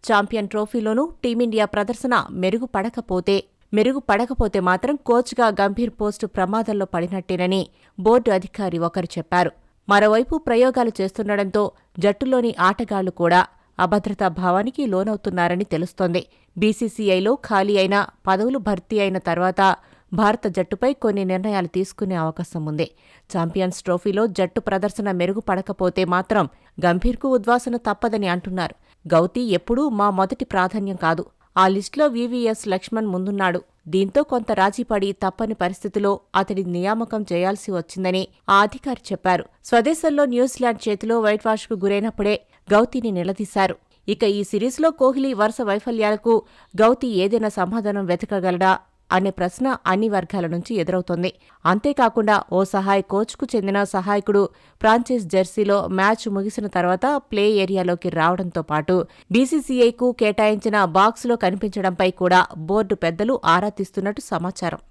Champion ట్రోఫీలోనూ team India ప్రదర్శన మెరుగుపడకపోతే మాత్రం కోచ్గా గంభీర్ పోస్టు ప్రమాదంలో పడినట్టేనని బోర్డు అధికారి ఒకరు చెప్పారు. మరోవైపు ప్రయోగాలు చేస్తుండటంతో జట్టులోని ఆటగాళ్లు కూడా అభద్రతా భావానికి లోనవుతున్నారని తెలుస్తోంది. బీసీసీఐలో ఖాళీ అయిన పదవులు భర్తీ అయిన తర్వాత భారత జట్టుపై కొన్ని నిర్ణయాలు తీసుకునే అవకాశం ఉంది. ఛాంపియన్స్ ట్రోఫీలో జట్టు ప్రదర్శన మెరుగుపడకపోతే మాత్రం గంభీర్కు ఉద్వాసన తప్పదని అంటున్నారు. గౌతీ ఎప్పుడూ మా మొదటి ప్రాధాన్యం కాదు. ఆ లిస్టులో వీవీఎస్ లక్ష్మణ్ ముందున్నాడు. దీంతో కొంత రాజీపడి తప్పని పరిస్థితిలో అతడి నియామకం చేయాల్సి వచ్చిందని ఆ అధికారి చెప్పారు. స్వదేశంలో న్యూజిలాండ్ చేతిలో వైట్వాష్కు గురైనప్పుడే గౌతీని నిలదీశారు. ఇక ఈ సిరీస్లో కోహ్లీ వరుస వైఫల్యాలకు గౌతీ ఏదైనా సమాధానం వెతకగలడా అనే ప్రశ్న అన్ని వర్గాల నుంచి ఎదురవుతోంది. అంతేకాకుండా ఓ సహాయ కోచ్కు చెందిన సహాయకుడు ఫ్రాంచైజ్ జెర్సీలో మ్యాచ్ ముగిసిన తర్వాత ప్లే ఏరియాలోకి రావడంతో పాటు బీసీసీఐకు కేటాయించిన బాక్సులో కనిపించడంపై కూడా బోర్డు పెద్దలు ఆరా తీస్తున్నట్టు సమాచారం.